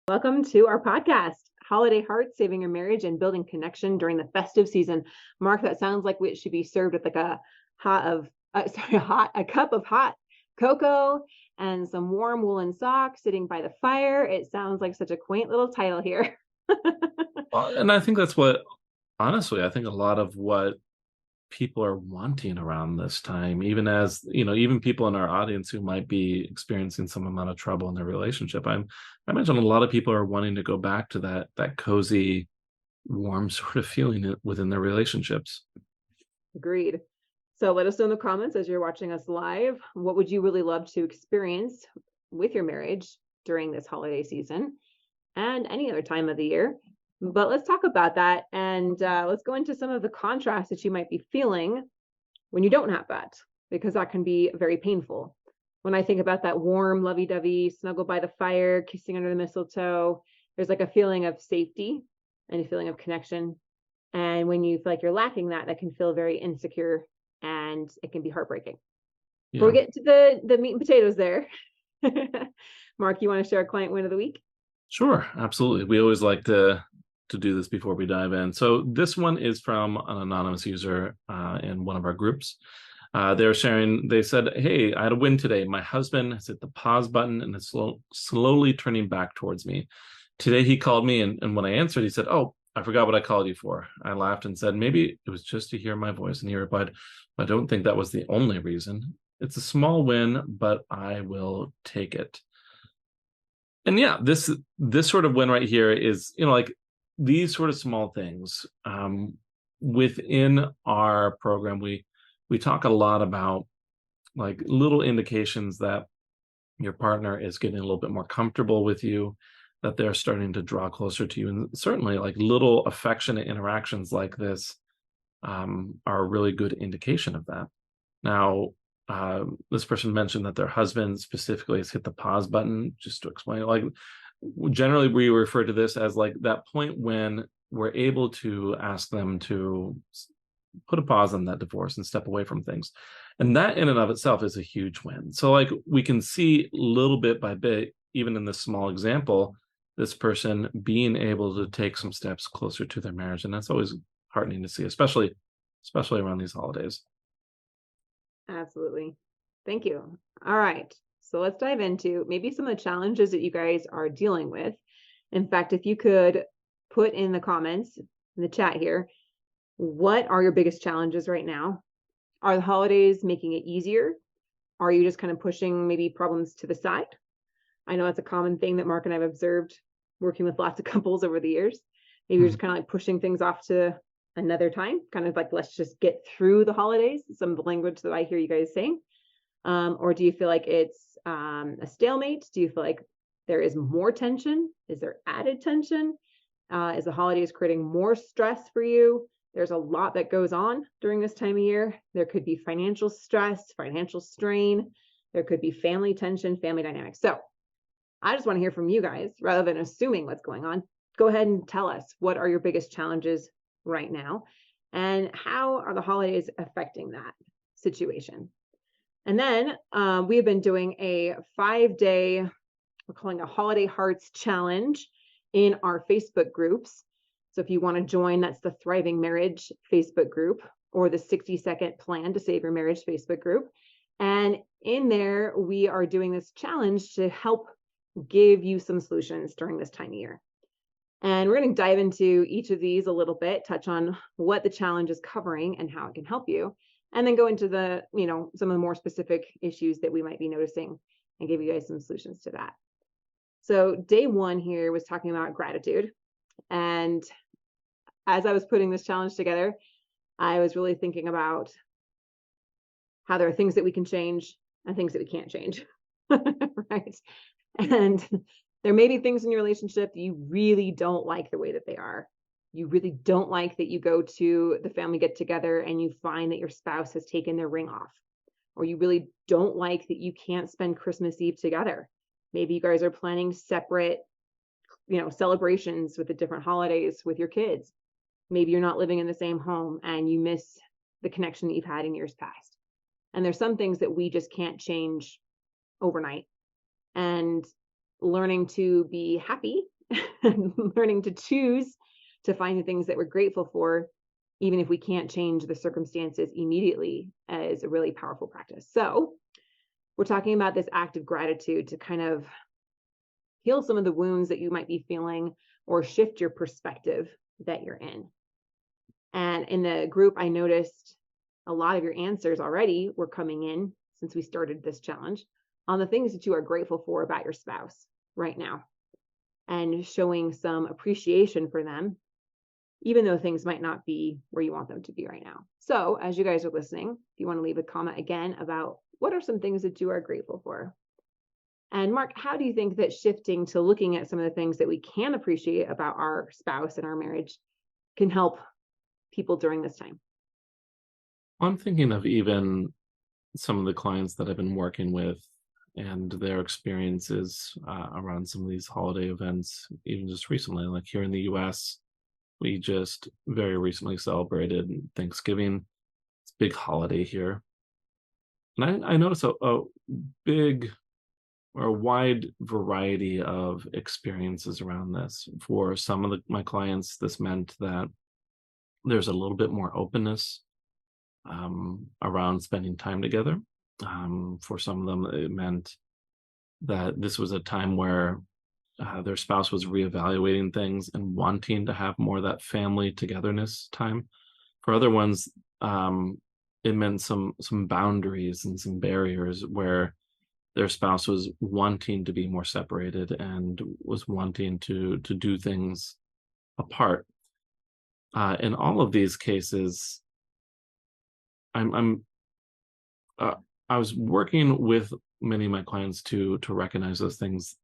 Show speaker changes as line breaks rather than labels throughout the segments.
Welcome to our podcast, Holiday Hearts, Saving Your Marriage and Building Connection During the Festive Season. Marc, that sounds like it should be served with like a cup of hot cocoa and some warm woolen socks sitting by the fire. It sounds like such a quaint little title here.
And I think that's what, honestly, I think a lot of what people are wanting around this time, even as, even people in our audience who might be experiencing some amount of trouble in their relationship. I imagine a lot of people are wanting to go back to that cozy, warm sort of feeling within their relationships.
Agreed. So let us know in the comments as you're watching us live, what would you really love to experience with your marriage during this holiday season and any other time of the year? But let's talk about that, and let's go into some of the contrasts that you might be feeling when you don't have that, because that can be very painful. When I think about that warm, lovey-dovey, snuggle by the fire, kissing under the mistletoe, there's like a feeling of safety and a feeling of connection. And when you feel like you're lacking that, that can feel very insecure and it can be heartbreaking.
Yeah.
Before we get to the meat and potatoes there, Marc, you want to share a client win of the week?
Sure, absolutely. We always like to do this before we dive in. So this one is from an anonymous user in one of our groups. They're sharing, they said, "Hey, I had a win today. My husband has hit the pause button and is slowly turning back towards me. Today he called me and when I answered, he said, 'Oh, I forgot what I called you for.' I laughed and said, 'Maybe it was just to hear my voice.' And he replied, 'I don't think that was the only reason. It's a small win, but I will take it.'" And yeah, this sort of win right here is, like these sort of small things. Within our program, we talk a lot about like little indications that your partner is getting a little bit more comfortable with you, that they're starting to draw closer to you. And certainly like little affectionate interactions like this are a really good indication of that. Now, this person mentioned that their husband specifically has hit the pause button. Just to explain, like generally we refer to this as like that point when we're able to ask them to put a pause on that divorce and step away from things. And that in and of itself is a huge win. So like we can see little bit by bit, even in this small example, this person being able to take some steps closer to their marriage. And that's always heartening to see, especially around these holidays.
Absolutely. Thank you. All right. So let's dive into maybe some of the challenges that you guys are dealing with. In fact, if you could put in the comments in the chat here, what are your biggest challenges right now? Are the holidays making it easier? Are you just kind of pushing maybe problems to the side? I know that's a common thing that Marc and I have observed working with lots of couples over the years. Maybe you're just kind of like pushing things off to another time, kind of like, let's just get through the holidays, some of the language that I hear you guys saying. Or do you feel like it's a stalemate? Do you feel like there is more tension? Is there added tension? Is the holidays creating more stress for you? There's a lot that goes on during this time of year. There could be financial stress, financial strain. There could be family tension, family dynamics. So I just want to hear from you guys rather than assuming what's going on. Go ahead and tell us, what are your biggest challenges right now? And how are the holidays affecting that situation? And then we have been doing a 5-day, we're calling a Holiday Hearts Challenge in our Facebook groups. So if you want to join, that's the Thriving Marriage Facebook group or the 60-second plan to save your marriage Facebook group. And in there, we are doing this challenge to help give you some solutions during this time of year. And we're going to dive into each of these a little bit, touch on what the challenge is covering and how it can help you, and then go into the, some of the more specific issues that we might be noticing and give you guys some solutions to that. So day one here was talking about gratitude. And as I was putting this challenge together, I was really thinking about how there are things that we can change and things that we can't change, right? And there may be things in your relationship that you really don't like the way that they are. You really don't like that you go to the family get together and you find that your spouse has taken their ring off, or you really don't like that you can't spend Christmas Eve together. Maybe you guys are planning separate, celebrations with the different holidays with your kids. Maybe you're not living in the same home and you miss the connection that you've had in years past. And there's some things that we just can't change overnight. And learning to be happy and learning to choose to find the things that we're grateful for, even if we can't change the circumstances immediately, is a really powerful practice. So we're talking about this act of gratitude to kind of heal some of the wounds that you might be feeling or shift your perspective that you're in. And in the group, I noticed a lot of your answers already were coming in since we started this challenge on the things that you are grateful for about your spouse right now, and showing some appreciation for them, even though things might not be where you want them to be right now. So as you guys are listening, if you want to leave a comment again about what are some things that you are grateful for. And Marc, how do you think that shifting to looking at some of the things that we can appreciate about our spouse and our marriage can help people during this time?
I'm thinking of even some of the clients that I've been working with and their experiences around some of these holiday events, even just recently, like here in the US, we just very recently celebrated Thanksgiving. It's a big holiday here. And I noticed a big or a wide variety of experiences around this. For some of my clients, this meant that there's a little bit more openness around spending time together. For some of them, it meant that this was a time where their spouse was reevaluating things and wanting to have more of that family togetherness time. For other ones, it meant some boundaries and some barriers where their spouse was wanting to be more separated and was wanting to do things apart. In all of these cases, I was working with many of my clients to recognize those things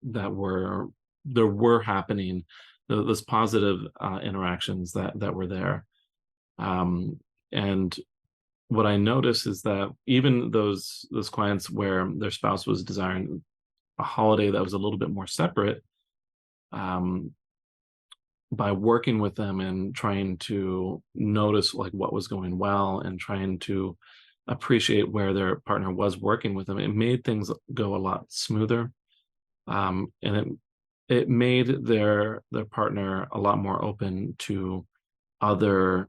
that were happening, those positive interactions that were there. And what I noticed is that even those clients where their spouse was desiring a holiday that was a little bit more separate, by working with them and trying to notice like what was going well and trying to appreciate where their partner was working with them, it made things go a lot smoother. And it made their partner a lot more open to other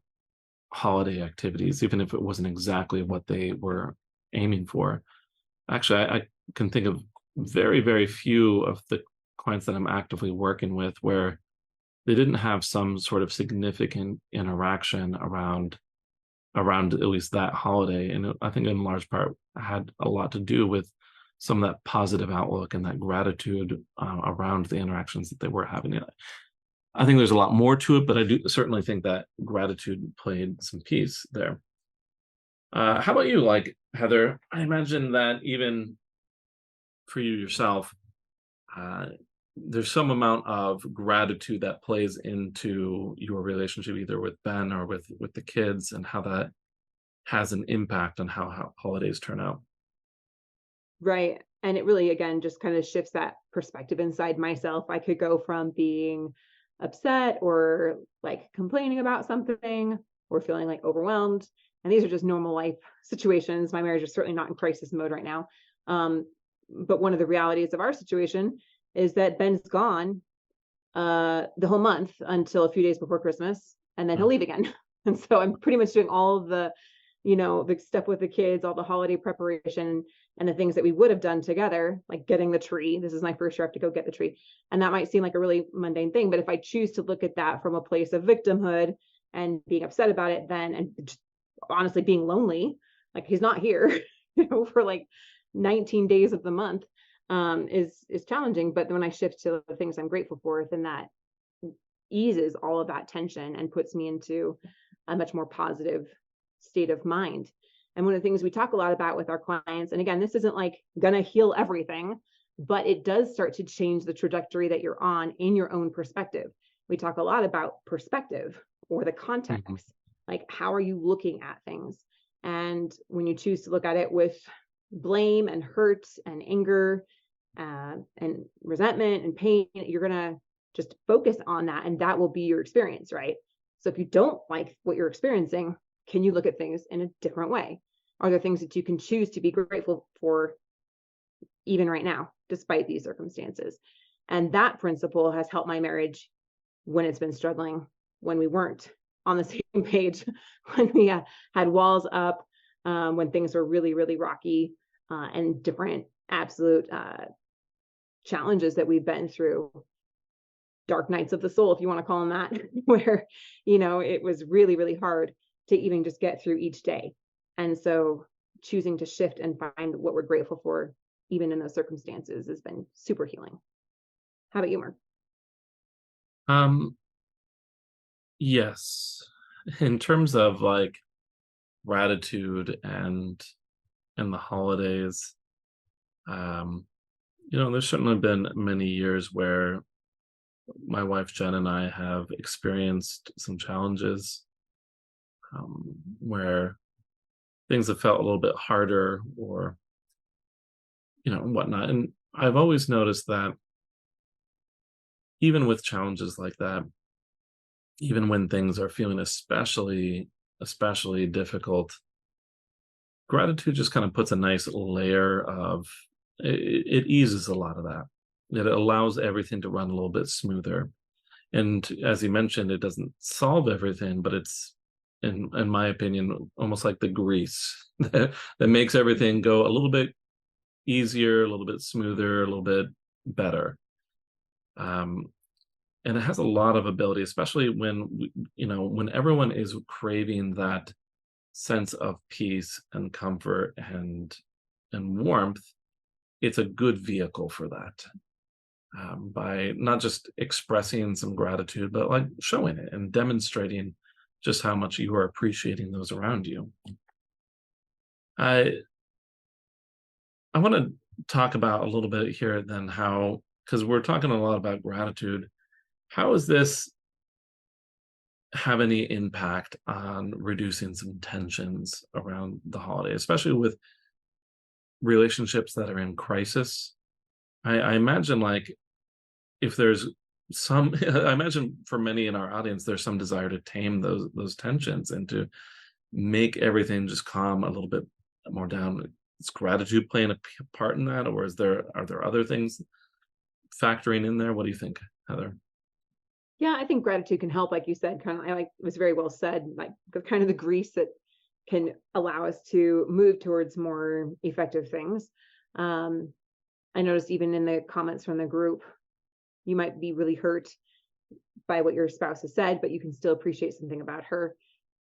holiday activities, even if it wasn't exactly what they were aiming for. Actually, I can think of very, very few of the clients that I'm actively working with where they didn't have some sort of significant interaction around at least that holiday. And I think in large part had a lot to do with some of that positive outlook and that gratitude around the interactions that they were having. I think there's a lot more to it, but I do certainly think that gratitude played some piece there. How about you, like Heather? I imagine that even for you yourself, there's some amount of gratitude that plays into your relationship, either with Ben or with the kids, and how that has an impact on how holidays turn out.
Right. And it really, again, just kind of shifts that perspective inside myself. I could go from being upset or like complaining about something or feeling like overwhelmed. And these are just normal life situations. My marriage is certainly not in crisis mode right now. But one of the realities of our situation is that Ben's gone the whole month until a few days before Christmas, and then he'll leave again. And so I'm pretty much doing all of the, the stuff with the kids, all the holiday preparation and the things that we would have done together, like getting the tree. This is my first year I have to go get the tree. And that might seem like a really mundane thing, but if I choose to look at that from a place of victimhood and being upset about it, then, and just honestly being lonely, like he's not here, for like 19 days of the month, is challenging. But when I shift to the things I'm grateful for, then that eases all of that tension and puts me into a much more positive state of mind. And one of the things we talk a lot about with our clients, and again, this isn't like gonna heal everything, but it does start to change the trajectory that you're on in your own perspective. We talk a lot about perspective or the context, like how are you looking at things? And when you choose to look at it with blame and hurt and anger and resentment and pain, you're gonna just focus on that, and that will be your experience, right? So if you don't like what you're experiencing, can you look at things in a different way? Are there things that you can choose to be grateful for even right now, despite these circumstances? And that principle has helped my marriage when it's been struggling, when we weren't on the same page, when we had walls up, when things were really, really rocky, and different absolute challenges that we've been through, dark nights of the soul, if you want to call them that, where, it was really, really hard to even just get through each day. And so choosing to shift and find what we're grateful for, even in those circumstances, has been super healing. How about you, Marc?
Yes. In terms of like gratitude and the holidays, there's certainly been many years where my wife Jen and I have experienced some challenges, where things have felt a little bit harder, or whatnot. And I've always noticed that even with challenges like that, even when things are feeling especially difficult, gratitude just kind of puts a nice layer of it eases a lot of that. It allows everything to run a little bit smoother. And as you mentioned, it doesn't solve everything, but it's, in my opinion, almost like the grease that makes everything go a little bit easier, a little bit smoother, a little bit better. And it has a lot of ability, especially when when everyone is craving that sense of peace and comfort and warmth. It's a good vehicle for that, by not just expressing some gratitude, but like showing it and demonstrating just how much you are appreciating those around you. I want to talk about a little bit here then how, because we're talking a lot about gratitude, how does this have any impact on reducing some tensions around the holiday, especially with relationships that are in crisis? I imagine, like, if there's some, I imagine for many in our audience, there's some desire to tame those tensions and to make everything just calm a little bit more down. Is gratitude playing a part in that, or are there other things factoring in there? What do you think, Heather?
Yeah, I think gratitude can help, like you said, kind of, it was very well said, like kind of the grease that can allow us to move towards more effective things. I noticed even in the comments from the group, you might be really hurt by what your spouse has said, but you can still appreciate something about her.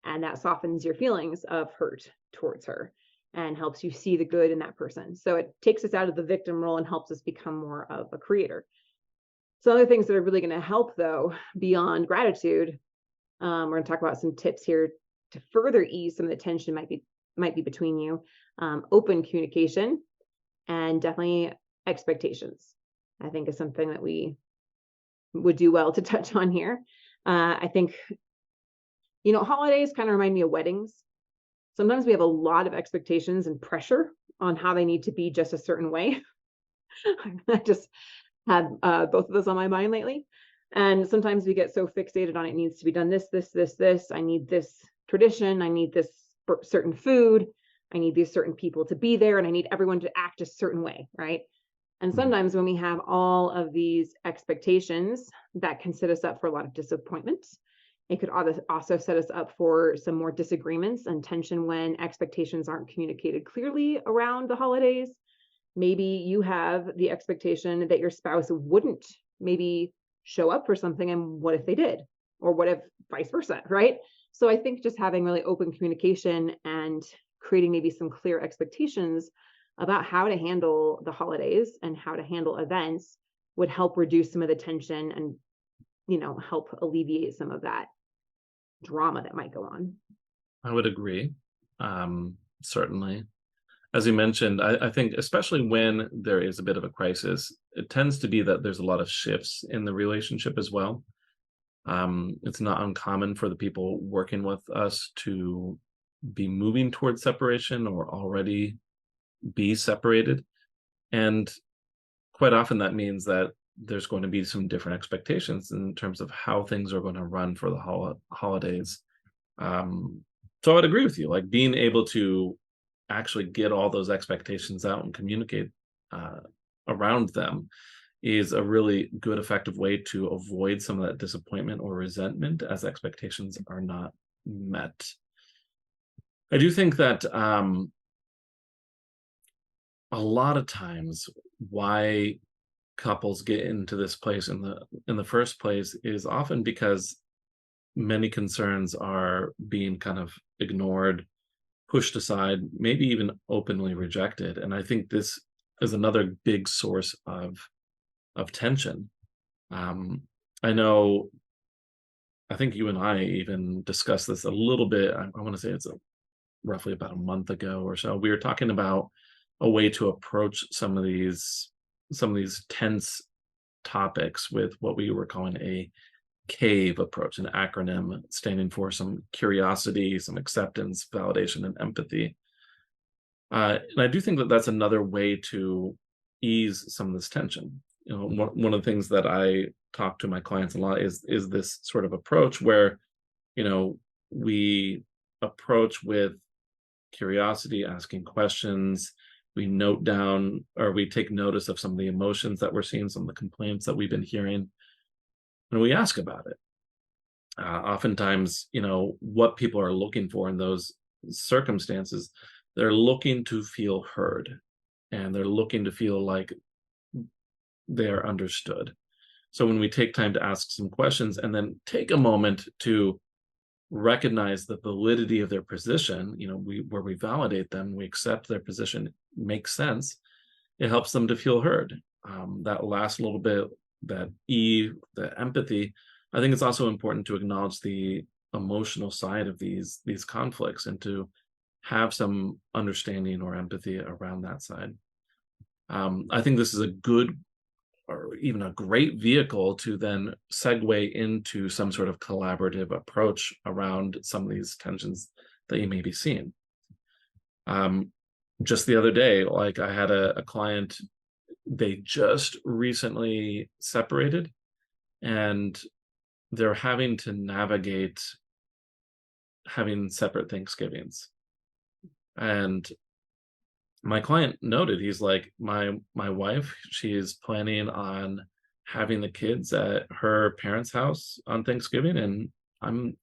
And that softens your feelings of hurt towards her and helps you see the good in that person. So it takes us out of the victim role and helps us become more of a creator. So other things that are really going to help, though, beyond gratitude, we're going to talk about some tips here to further ease some of the tension might be between you. Open communication, and definitely expectations, I think, is something that we would do well to touch on here. I think, holidays kind of remind me of weddings. Sometimes we have a lot of expectations and pressure on how they need to be just a certain way. I just had both of those on my mind lately. And sometimes we get so fixated on it needs to be done this. I need this tradition. I need this certain food. I need these certain people to be there, and I need everyone to act a certain way, right? And sometimes when we have all of these expectations, that can set us up for a lot of disappointment. It could also set us up for some more disagreements and tension when expectations aren't communicated clearly around the holidays. Maybe you have the expectation that your spouse wouldn't maybe show up for something, and what if they did? Or what if vice versa, right? So I think just having really open communication and creating maybe some clear expectations about how to handle the holidays and how to handle events would help reduce some of the tension and, help alleviate some of that drama that might go on.
I would agree. Certainly. As you mentioned, I think especially when there is a bit of a crisis, it tends to be that there's a lot of shifts in the relationship as well. It's not uncommon for the people working with us to be moving towards separation or already be separated. And quite often that means that there's going to be some different expectations in terms of how things are going to run for the holidays. So I'd agree with you, like being able to actually get all those expectations out and communicate around them is a really good, effective way to avoid some of that disappointment or resentment as expectations are not met. I do think that a lot of times why couples get into this place in the first place is often because many concerns are being kind of ignored, pushed aside, maybe even openly rejected. And I think this is another big source of tension. I know, I think you and I even discussed this a little bit. I want to say it's roughly about a month ago or so. We were talking about a way to approach some of these tense topics with what we were calling a CAVE approach, an acronym standing for some curiosity, some acceptance, validation, and empathy. And I do think that that's another way to ease some of this tension. You know, one of the things that I talk to my clients a lot is this sort of approach where, you know, we approach with curiosity, asking questions. We note down, or we take notice of some of the emotions that we're seeing, some of the complaints that we've been hearing, and we ask about it. Oftentimes, you know, what people are looking for in those circumstances, they're looking to feel heard, and they're looking to feel like they're understood. So when we take time to ask some questions and then take a moment to recognize the validity of their position, you know, where we validate them, we accept their position, makes sense, it helps them to feel heard. That last little bit, that the empathy, I think it's also important to acknowledge the emotional side of these conflicts and to have some understanding or empathy around that side. I think this is a good, or even a great vehicle to then segue into some sort of collaborative approach around some of these tensions that you may be seeing. Just the other day, like I had a client, they just recently separated and they're having to navigate having separate Thanksgivings. And my client noted, he's like, my wife, she is planning on having the kids at her parents' house on Thanksgiving. And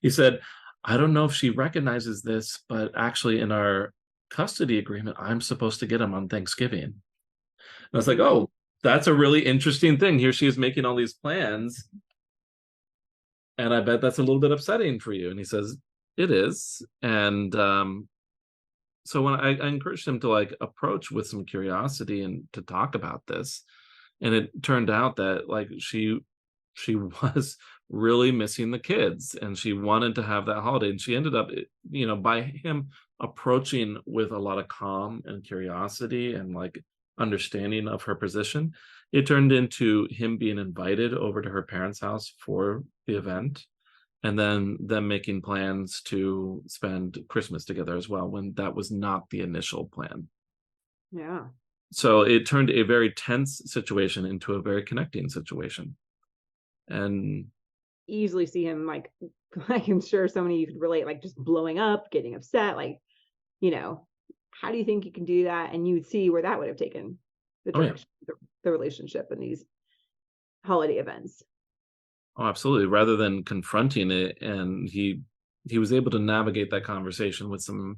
he said, I don't know if she recognizes this, but actually in our custody agreement, I'm supposed to get them on Thanksgiving. And I was like, oh, that's a really interesting thing. Here she is making all these plans. And I bet that's a little bit upsetting for you. And he says, it is. And so when I encouraged him to like approach with some curiosity and to talk about this, and it turned out that like she was really missing the kids and she wanted to have that holiday, and she ended up, you know, by him approaching with a lot of calm and curiosity and like understanding of her position, it turned into him being invited over to her parents' house for the event, and then them making plans to spend Christmas together as well, when that was not the initial plan.
Yeah.
So it turned a very tense situation into a very connecting situation. And
easily see him like I'm sure so many you could relate, like just blowing up, getting upset, like, you know, how do you think you can do that? And you would see where that would have taken the direction, the relationship in these holiday events.
Oh, absolutely. Rather than confronting it, and he was able to navigate that conversation with some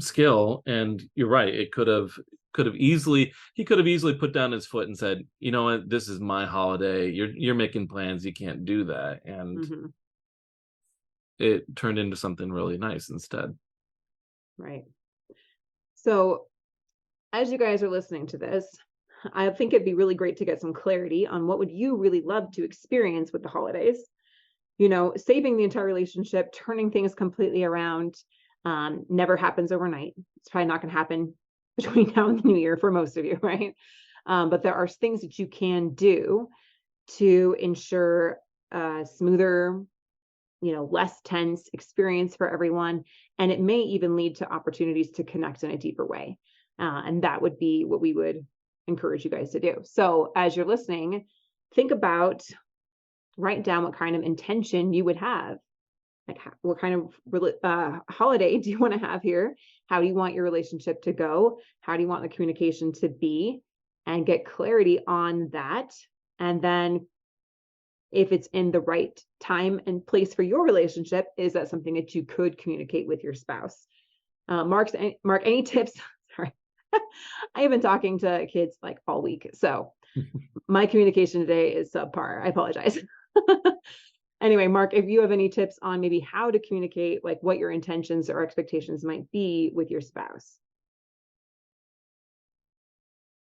skill. And you're right, it could have easily, he could have easily put down his foot and said, you know what, this is my holiday, you're making plans, you can't do that. And it turned into something really nice instead.
Right. So as you guys are listening to this, I think it'd be really great to get some clarity on what would you really love to experience with the holidays. You know, saving the entire relationship, turning things completely around, never happens overnight. It's probably not going to happen between now and the new year for most of you, right? But there are things that you can do to ensure a smoother, you know, less tense experience for everyone. And it may even lead to opportunities to connect in a deeper way. And that would be what we would encourage you guys to do. So as you're listening, think about, write down what kind of intention you would have. Like what kind of holiday do you want to have here? How do you want your relationship to go? How do you want the communication to be? and get clarity on that. And then if it's in the right time and place for your relationship, is that something that you could communicate with your spouse? Mark, any tips? Sorry. I have been talking to kids like all week, so my communication today is subpar. I apologize. Anyway, Mark, if you have any tips on maybe how to communicate, like what your intentions or expectations might be with your spouse.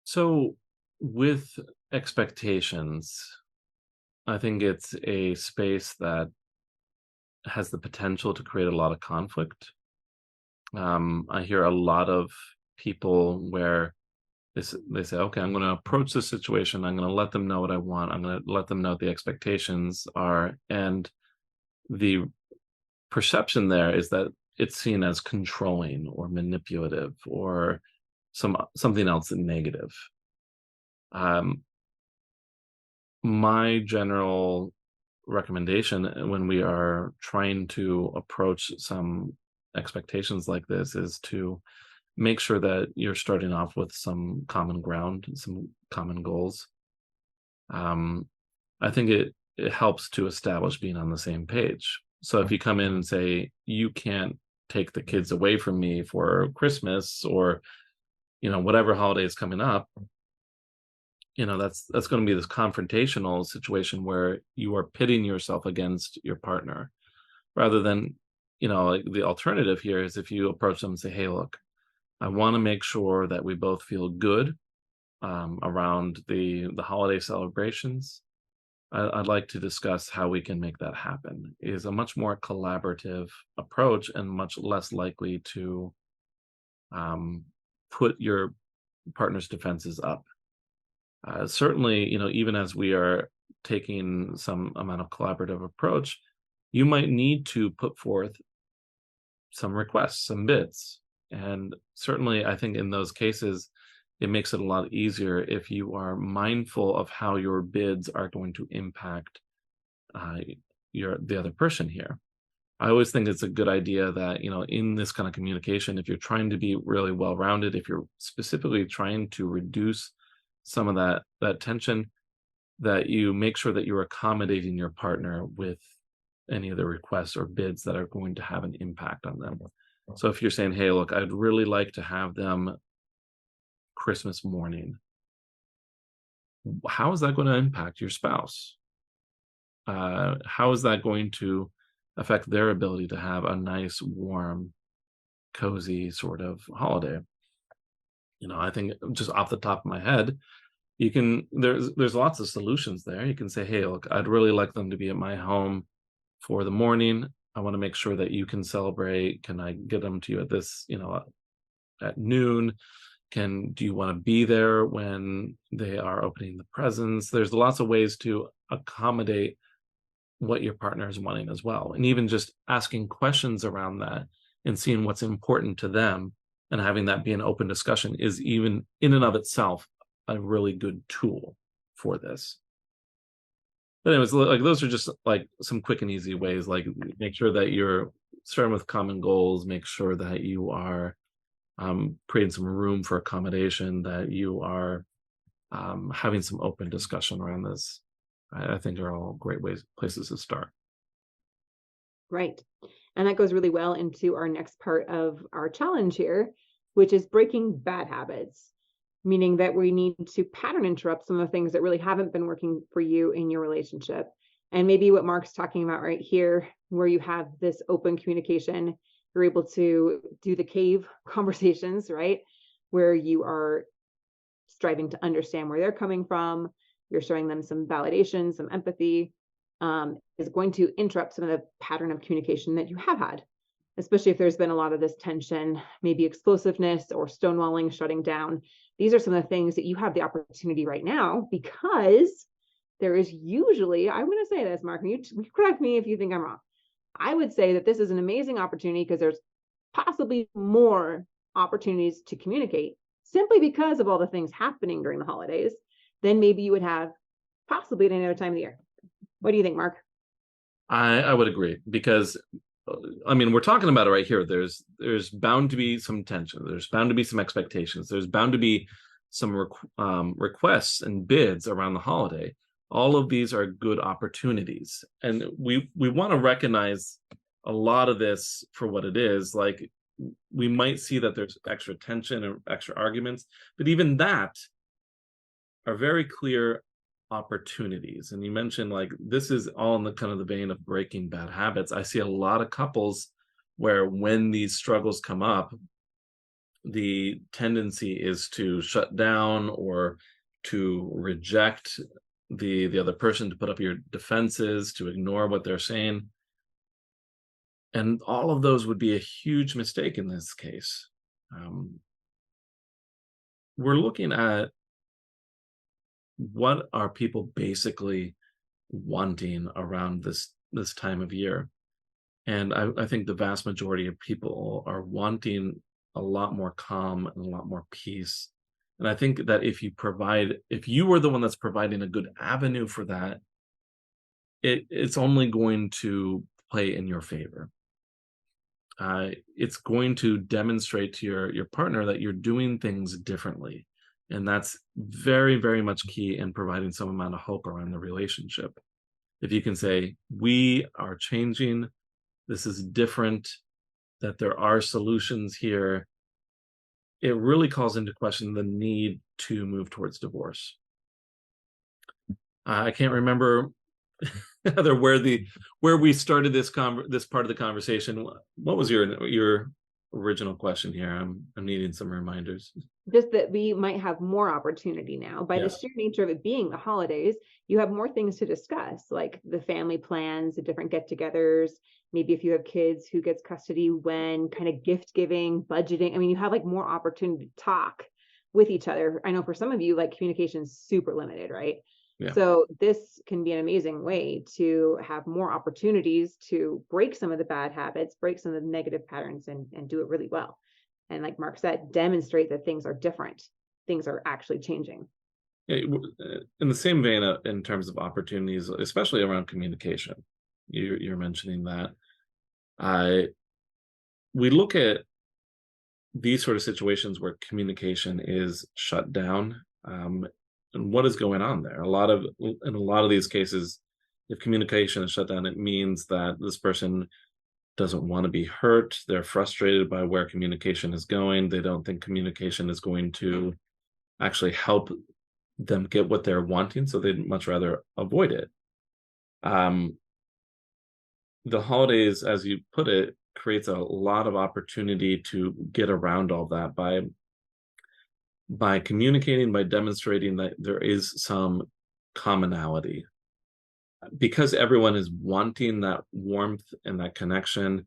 So with expectations, I think it's a space that has the potential to create a lot of conflict. I hear a lot of people where they say, okay, I'm going to approach this situation. I'm going to let them know what I want. I'm going to let them know what the expectations are. And the perception there is that it's seen as controlling or manipulative or something else negative. My general recommendation when we are trying to approach some expectations like this is to make sure that you're starting off with some common ground, some common goals. I think it helps to establish being on the same page. So if you come in and say, you can't take the kids away from me for Christmas or, whatever holiday is coming up, that's going to be this confrontational situation where you are pitting yourself against your partner rather than, like the alternative here is if you approach them and say, hey, look, I want to make sure that we both feel good around the holiday celebrations. I'd like to discuss how we can make that happen. Is a much more collaborative approach and much less likely to put your partner's defenses up. Certainly, even as we are taking some amount of collaborative approach, you might need to put forth some requests, some bids. And certainly, I think in those cases, it makes it a lot easier if you are mindful of how your bids are going to impact the other person here. I always think it's a good idea that, in this kind of communication, if you're trying to be really well-rounded, if you're specifically trying to reduce some of that tension, that you make sure that you're accommodating your partner with any of the requests or bids that are going to have an impact on them. So if you're saying, hey, look, I'd really like to have them Christmas morning, how is that going to impact your spouse? How is that going to affect their ability to have a nice, warm, cozy sort of holiday? I think just off the top of my head, there's lots of solutions there. You can say, hey, look, I'd really like them to be at my home for the morning. I want to make sure that you can celebrate. Can I get them to you at this, at noon? Do you want to be there when they are opening the presents? There's lots of ways to accommodate what your partner is wanting as well. And even just asking questions around that and seeing what's important to them and having that be an open discussion is even in and of itself a really good tool for this. But anyways, like those are just like some quick and easy ways, like make sure that you're starting with common goals, make sure that you are creating some room for accommodation, that you are having some open discussion around this. I think are all great places to start.
Right. And that goes really well into our next part of our challenge here, which is breaking bad habits, meaning that we need to pattern interrupt some of the things that really haven't been working for you in your relationship. And maybe what Mark's talking about right here, where you have this open communication, you're able to do the cave conversations, right? Where you are striving to understand where they're coming from. You're showing them some validation, some empathy, is going to interrupt some of the pattern of communication that you have had, especially if there's been a lot of this tension, maybe explosiveness or stonewalling, shutting down. These are some of the things that you have the opportunity right now, because there is usually, I'm going to say this, Mark, and you correct me if you think I'm wrong. I would say that this is an amazing opportunity because there's possibly more opportunities to communicate simply because of all the things happening during the holidays than maybe you would have possibly at any other time of the year. What do you think, Mark?
I would agree, because we're talking about it right here. There's bound to be some tension. There's bound to be some expectations. There's bound to be some requests and bids around the holiday. All of these are good opportunities, and we want to recognize a lot of this for what it is. Like, we might see that there's extra tension and extra arguments, but even that are very clear opportunities. And you mentioned, like, this is all in the kind of the vein of breaking bad habits. I see a lot of couples where when these struggles come up, the tendency is to shut down or to reject the other person, to put up your defenses, to ignore what they're saying. And all of those would be a huge mistake in this case. We're looking at what are people basically wanting around this time of year. And I think the vast majority of people are wanting a lot more calm and a lot more peace. And I think that if you were the one that's providing a good avenue for that, it's only going to play in your favor. It's going to demonstrate to your partner that you're doing things differently. And that's very, very much key in providing some amount of hope around the relationship. If you can say, we are changing, this is different, that there are solutions here, it really calls into question the need to move towards divorce. I can't remember Heather, where we started this part of the conversation. What was your original question here? I'm needing some reminders.
Just that we might have more opportunity now by the sheer nature of it being the holidays. You have more things to discuss, like the family plans, the different get-togethers. Maybe if you have kids, who gets custody when, kind of gift giving, budgeting. I mean, you have like more opportunity to talk with each other. I know for some of you, like, communication is super limited, right? Yeah. So this can be an amazing way to have more opportunities to break some of the bad habits, break some of the negative patterns, and do it really well. And like Marc said, demonstrate that things are different. Things are actually changing.
In the same vein, in terms of opportunities, especially around communication, you're mentioning that. We look at these sort of situations where communication is shut down, and what is going on there. In a lot of these cases, if communication is shut down, it means that this person doesn't want to be hurt. They're frustrated by where communication is going. They don't think communication is going to actually help them get what they're wanting, so they'd much rather avoid it. The holidays, as you put it, creates a lot of opportunity to get around all that by communicating, by demonstrating that there is some commonality. Because everyone is wanting that warmth and that connection,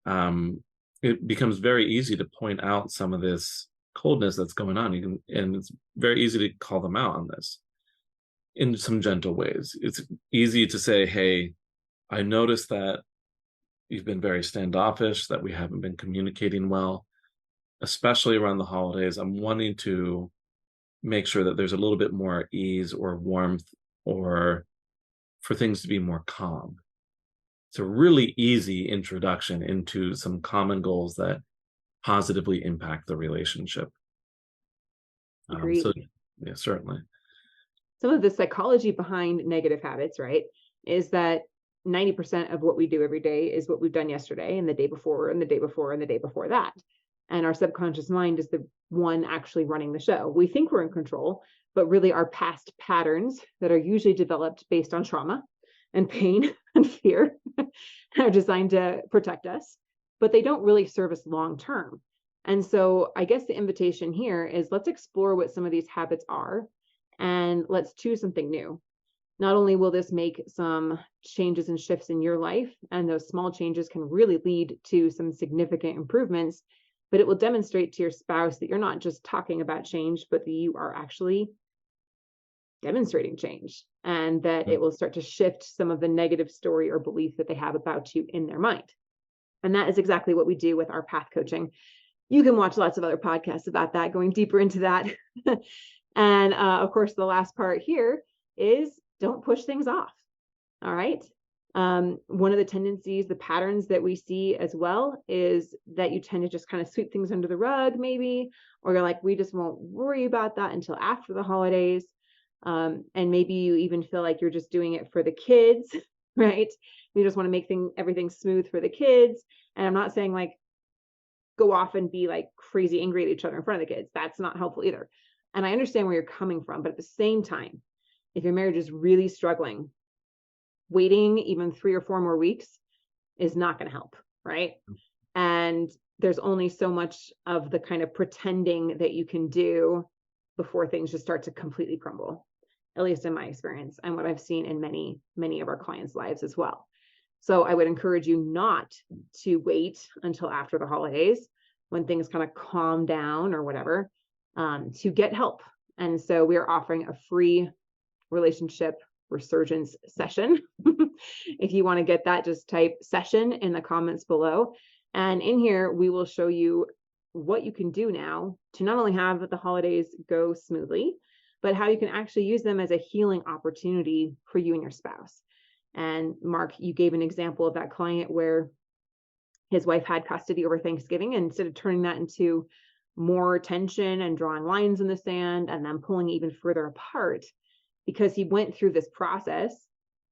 it becomes very easy to point out some of this coldness that's going on. And it's very easy to call them out on this in some gentle ways. It's easy to say, hey, I noticed that you've been very standoffish, that we haven't been communicating well, especially around the holidays. I'm wanting to make sure that there's a little bit more ease or warmth, or for things to be more calm. It's a really easy introduction into some common goals that positively impact the relationship. So, yeah, certainly.
Some of the psychology behind negative habits, right, is that 90% of what we do every day is what we've done yesterday and the day before and the day before and the day before that. And our subconscious mind is the one actually running the show. We think we're in control, but really our past patterns that are usually developed based on trauma and pain and fear are designed to protect us, but they don't really serve us long term. And so I guess the invitation here is, let's explore what some of these habits are, and let's choose something new. Not only will this make some changes and shifts in your life, and those small changes can really lead to some significant improvements, but it will demonstrate to your spouse that you're not just talking about change, but that you are actually demonstrating change, and that it will start to shift some of the negative story or belief that they have about you in their mind. And that is exactly what we do with our path coaching. You can watch lots of other podcasts about that, going deeper into that. And of course, the last part here is, don't push things off. All right. One of the tendencies, the patterns that we see as well is that you tend to just kind of sweep things under the rug, maybe, or you're like, we just won't worry about that until after the holidays. And maybe you even feel like you're just doing it for the kids, right? You just want to make everything smooth for the kids. And I'm not saying like go off and be like crazy angry at each other in front of the kids. That's not helpful either. And I understand where you're coming from, but at the same time, if your marriage is really struggling, waiting even 3 or 4 more weeks is not going to help, right? And there's only so much of the kind of pretending that you can do before things just start to completely crumble, at least in my experience and what I've seen in many of our clients' lives as well. So I would encourage you not to wait until after the holidays when things kind of calm down or whatever, to get help. And so we are offering a free relationship resurgence session. If you want to get that, just type session in the comments below. And in here, we will show you what you can do now to not only have the holidays go smoothly, but how you can actually use them as a healing opportunity for you and your spouse. And Marc, you gave an example of that client where his wife had custody over Thanksgiving, and instead of turning that into more tension and drawing lines in the sand and then pulling even further apart, because he went through this process,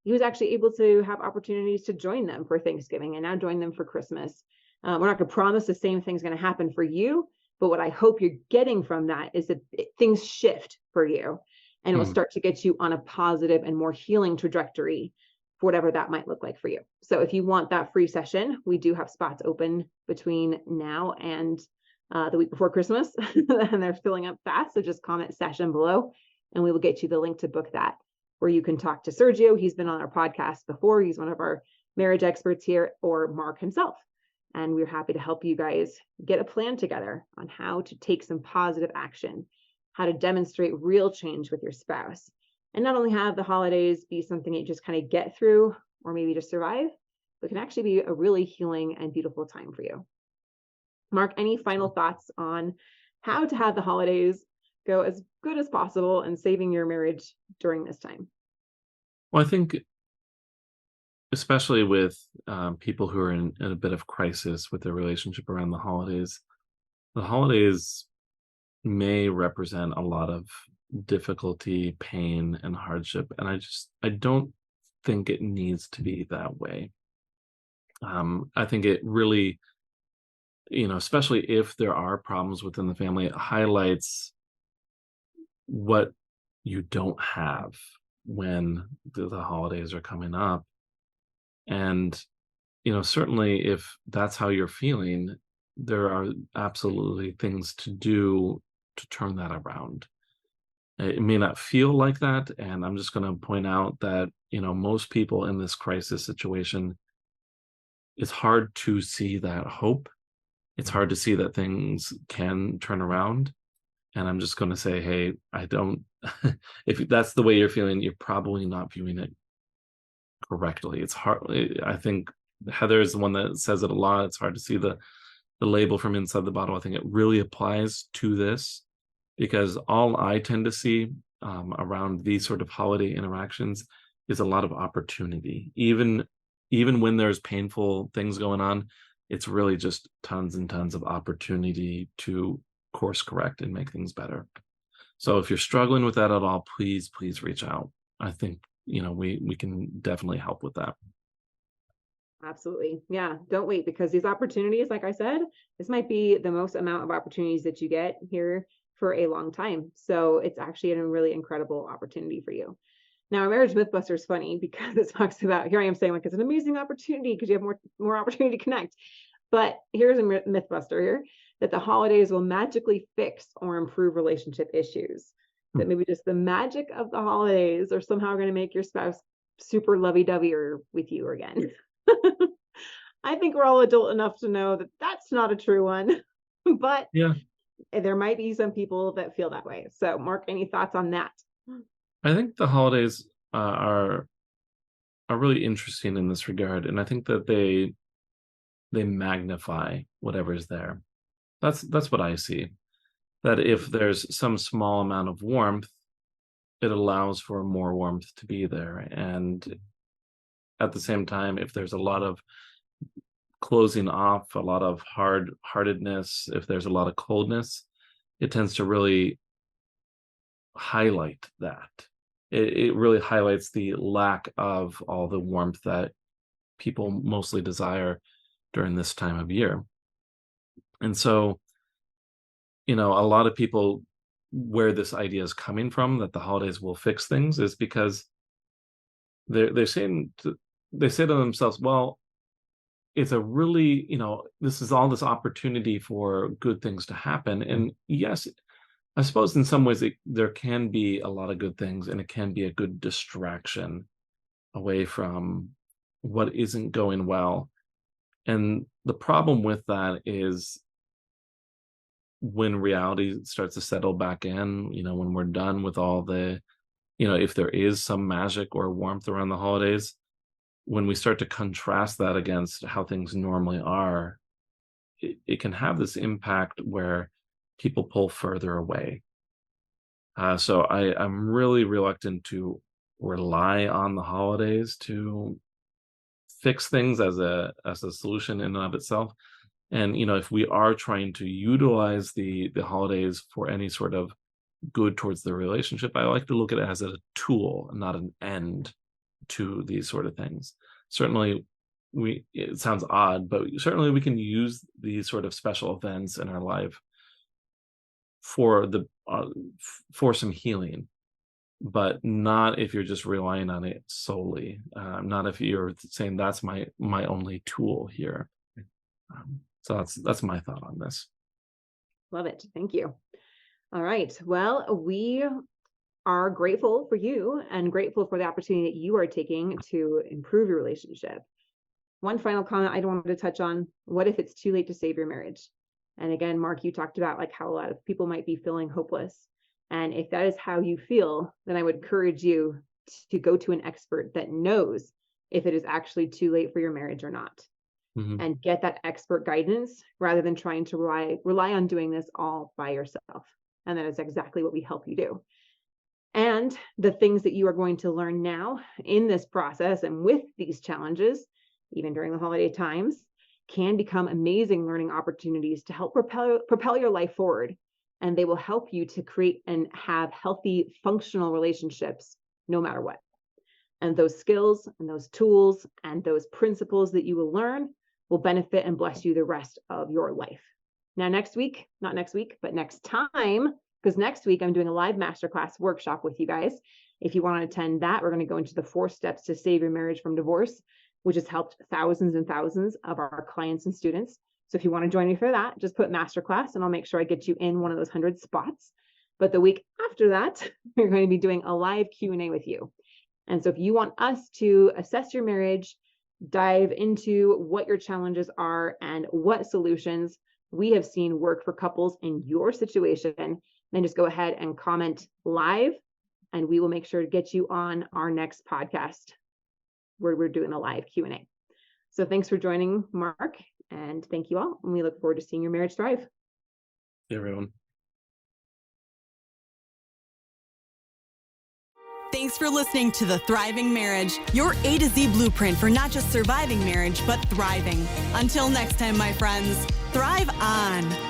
he was actually able to have opportunities to join them for Thanksgiving and now join them for Christmas. We're not going to promise the same thing's going to happen for you, but what I hope you're getting from that is that things shift for you and it will start to get you on a positive and more healing trajectory for whatever that might look like for you. So if you want that free session, we do have spots open between now and the week before Christmas, and they're filling up fast. So just comment session below and we will get you the link to book that, where you can talk to Sergio. He's been on our podcast before. He's one of our marriage experts here, or Marc himself. And we're happy to help you guys get a plan together on how to take some positive action, how to demonstrate real change with your spouse, and not only have the holidays be something you just kind of get through or maybe just survive, but can actually be a really healing and beautiful time for you. Marc, any final thoughts on how to have the holidays go as good as possible and saving your marriage during this time?
Well, I think especially with people who are in a bit of crisis with their relationship around the holidays may represent a lot of difficulty, pain, and hardship. And I don't think it needs to be that way. I think it really, especially if there are problems within the family, it highlights what you don't have when the holidays are coming up. And, certainly if that's how you're feeling, there are absolutely things to do to turn that around. It may not feel like that. And I'm just going to point out that, most people in this crisis situation, it's hard to see that hope. It's hard to see that things can turn around. And I'm just going to say, hey, if that's the way you're feeling, you're probably not viewing it correctly. It's hard. I think Heather is the one that says it a lot. It's hard to see the label from inside the bottle. I think it really applies to this, because all I tend to see around these sort of holiday interactions is a lot of opportunity. Even when there's painful things going on, it's really just tons and tons of opportunity to course correct and make things better. So if you're struggling with that at all, please reach out. I think we can definitely help with that.
Absolutely. Yeah. Don't wait, because these opportunities, like I said, this might be the most amount of opportunities that you get here for a long time. So it's actually a really incredible opportunity for you. Now, our marriage mythbuster is funny because it talks about, here I am saying like it's an amazing opportunity because you have more opportunity to connect. But here's a mythbuster here, that the holidays will magically fix or improve relationship issues. That maybe just the magic of the holidays are somehow going to make your spouse super lovey-dovey with you again. I think we're all adult enough to know that that's not a true one, but
yeah,
there might be some people that feel that way. So Marc, any thoughts on that?
I think the holidays are really interesting in this regard, and I think that they magnify whatever's there. That's what I see. That if there's some small amount of warmth, it allows for more warmth to be there. And at the same time, if there's a lot of closing off, a lot of hard-heartedness, if there's a lot of coldness, it tends to really highlight that. It really highlights the lack of all the warmth that people mostly desire during this time of year. And so, a lot of people, where this idea is coming from, that the holidays will fix things, is because they say to themselves, well, it's a really, this is all this opportunity for good things to happen. And yes, I suppose in some ways there can be a lot of good things, and it can be a good distraction away from what isn't going well. And the problem with that is when reality starts to settle back in, when we're done with all the, if there is some magic or warmth around the holidays, when we start to contrast that against how things normally are, it can have this impact where people pull further away. So I'm really reluctant to rely on the holidays to fix things as a solution in and of itself. And if we are trying to utilize the holidays for any sort of good towards the relationship, I like to look at it as a tool, not an end to these sort of things. Certainly, it sounds odd, but certainly we can use these sort of special events in our life for some healing, but not if you're just relying on it solely. Not if you're saying that's my only tool here. So that's my thought on this.
Love it. Thank you. All right. Well, we are grateful for you and grateful for the opportunity that you are taking to improve your relationship. One final comment I wanted to touch on: what if it's too late to save your marriage? And again, Marc, you talked about how a lot of people might be feeling hopeless. And if that is how you feel, then I would encourage you to go to an expert that knows if it is actually too late for your marriage or not. Mm-hmm. And get that expert guidance rather than trying to rely on doing this all by yourself. And that is exactly what we help you do. And the things that you are going to learn now in this process and with these challenges, even during the holiday times, can become amazing learning opportunities to help propel your life forward. And they will help you to create and have healthy, functional relationships no matter what. And those skills and those tools and those principles that you will learn will benefit and bless you the rest of your life. Now, not next week, but next time, because next week I'm doing a live masterclass workshop with you guys. If you want to attend that, we're going to go into the 4 steps to save your marriage from divorce, which has helped thousands and thousands of our clients and students. So if you want to join me for that, just put masterclass and I'll make sure I get you in one of those 100 spots. But the week after that, we're going to be doing a live Q&A with you. And so if you want us to assess your marriage, dive into what your challenges are and what solutions we have seen work for couples in your situation, then just go ahead and comment live and we will make sure to get you on our next podcast where we're doing a live Q&A. So thanks for joining, Marc, and thank you all. And we look forward to seeing your marriage thrive.
Hey, everyone.
Thanks for listening to The Thriving Marriage, your A to Z blueprint for not just surviving marriage, but thriving. Until next time, my friends, thrive on.